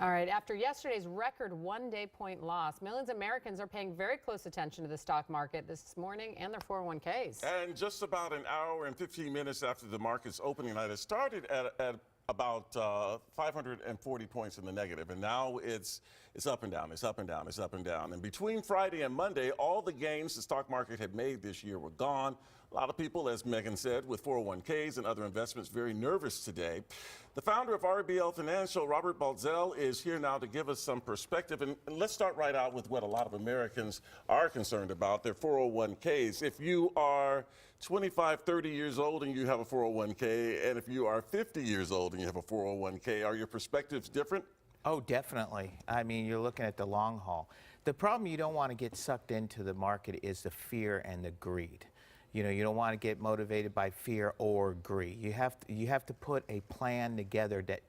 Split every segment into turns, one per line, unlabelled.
All right, after yesterday's record one-day point loss, millions of Americans are paying very close attention to the stock market this morning and their 401ks.
And just about an hour and 15 minutes after the market's opening night, it started at about 540 points in the negative, and now it's up and down, it's up and down, it's up and down. And between Friday and Monday, all the gains the stock market had made this year were gone. A lot of people, as Megan said, with 401ks and other investments, very nervous today. The founder of RBL Financial, Robert Balzell, is here now to give us some perspective. And let's start right out with what a lot of Americans are concerned about, their 401ks. If you are 25, 30 years old and you have a 401k, and if you are 50 years old and you have a 401k, are your perspectives different?
Oh, definitely. I mean, you're looking at the long haul. The problem you don't want to get sucked into the market is the fear and the greed. You know, you don't want to get motivated by fear or greed. You have to put a plan together that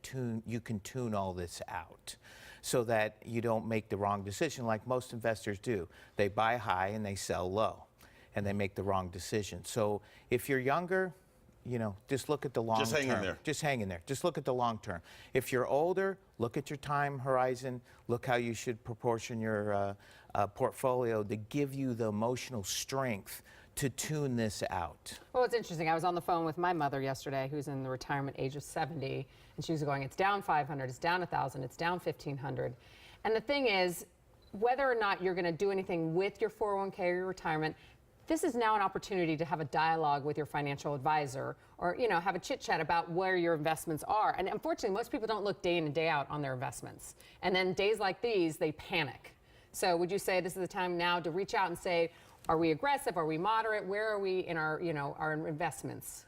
you can tune all this out so that you don't make the wrong decision like most investors do. They buy high and they sell low, and they make the wrong decision. So if you're younger, you know, just look at the long term.
Just hang in there.
Just hang in there. Just look at the long term. If you're older, look at your time horizon. Look how you should proportion your portfolio to give you the emotional strength to tune this out.
Well, it's interesting. I was on the phone with my mother yesterday, who's in the retirement age of 70, and she was going, it's down 500, it's down 1,000, it's down 1,500. And the thing is, whether or not you're going to do anything with your 401k or your retirement, this is now an opportunity to have a dialogue with your financial advisor, or, you know, have a chit chat about where your investments are. And unfortunately, most people don't look day in and day out on their investments. And then days like these, they panic. So would you say this is the time now to reach out and say, are we aggressive? Are we moderate? Where are we in our, you know, our investments?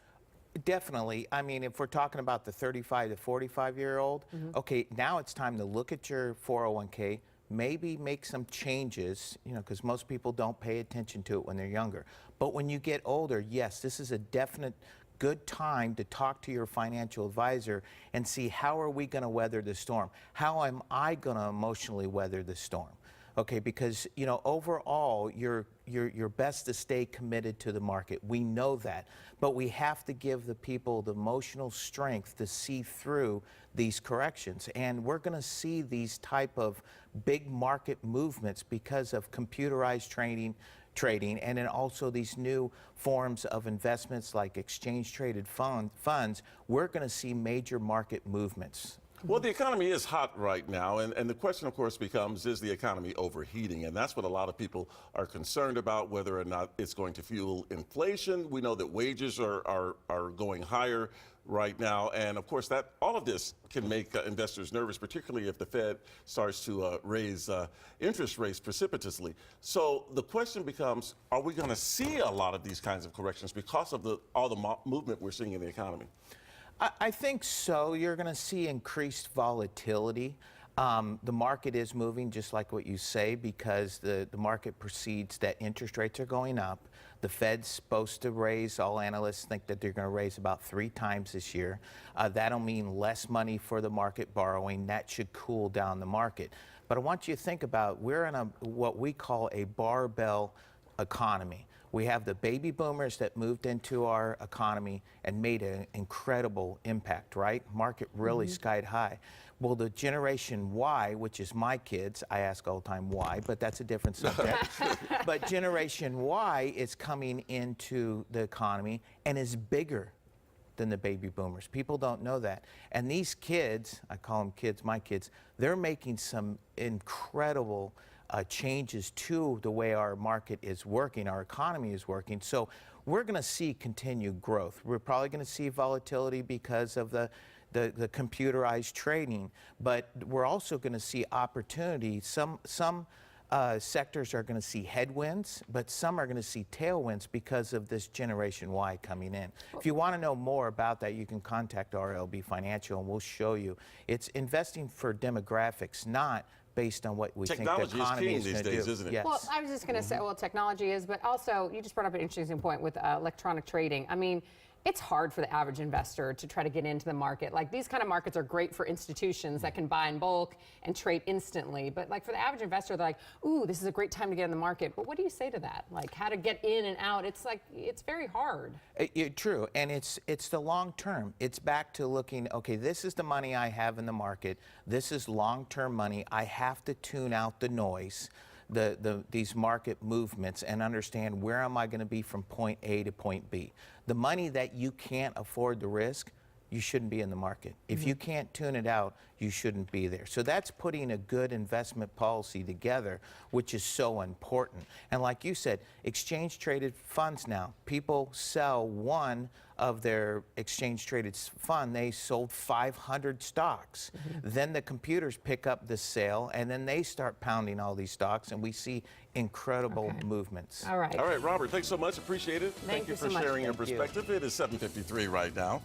Definitely. I mean, if we're talking about the 35 to 45-year-old, okay, now it's time to look at your 401k, maybe make some changes, you know, because most people don't pay attention to it when they're younger. But when you get older, yes, this is a definite good time to talk to your financial advisor and see, how are we going to weather the storm? How am I going to emotionally weather the storm? Okay, because, you know, overall, you're best to stay committed to the market. We know that. But we have to give the people the emotional strength to see through these corrections. And we're going to see these type of big market movements because of computerized trading, and then also these new forms of investments like exchange-traded funds. We're going to see major market movements.
Well, the economy is hot right now, and the question, of course, becomes, is the economy overheating? And that's what a lot of people are concerned about, whether or not it's going to fuel inflation. We know that wages are going higher right now, and of course, that all of this can make investors nervous, particularly if the Fed starts to raise interest rates precipitously. So the question becomes, are we going to see a lot of these kinds of corrections because of all the movement we're seeing in the economy?
I think so. You're going to see increased volatility. The market is moving just like what you say, because the market perceives that interest rates are going up. The Fed's supposed to raise, all analysts think that they're going to raise about 3 times this year. That'll mean less money for the market borrowing. That should cool down the market. But I want you to think about, we're in what we call a barbell economy. We have the baby boomers that moved into our economy and made an incredible impact, right? Market really skied high. Well, the Generation Y, which is my kids, I ask all the time why, but that's a different subject. But Generation Y is coming into the economy and is bigger than the baby boomers. People don't know that. And these kids, I call them kids, my kids, they're making some incredible changes to the way our market is working, our economy is working. So we're going to see continued growth. We're probably going to see volatility because of the computerized trading, but we're also going to see opportunity. Some sectors are going to see headwinds, but some are going to see tailwinds because of this Generation Y coming in. If you want to know more about that, you can contact RLB Financial and we'll show you. It's investing for demographics, not based on what we think the economy is going to do.
These days, isn't it?
Yes.
Well, I was just going to say, well, technology is, but also you just brought up an interesting point with electronic trading. I mean, It's hard for the average investor to try to get into the market. Like, these kind of markets are great for institutions that can buy in bulk and trade instantly. But like for the average investor, they're like, ooh, this is a great time to get in the market. But what do you say to that? Like, how to get in and out? It's like, it's very hard.
True, and it's the long term. It's back to looking, okay, this is the money I have in the market. This is long-term money. I have to tune out the noise, these market movements, and understand where am I going to be from point A to point B. The money that you can't afford the risk, you shouldn't be in the market. If you can't tune it out, you shouldn't be there. So that's putting a good investment policy together, which is so important. And like you said, exchange traded funds now, people sell one of their exchange traded fund, they sold 500 stocks. Then the computers pick up the sale, and then they start pounding all these stocks, and we see incredible movements.
All right.
All right, Robert, thanks so much. Appreciate it.
Thank you
for
so much.
sharing your
Thank you.
perspective. It is 7:53 right now.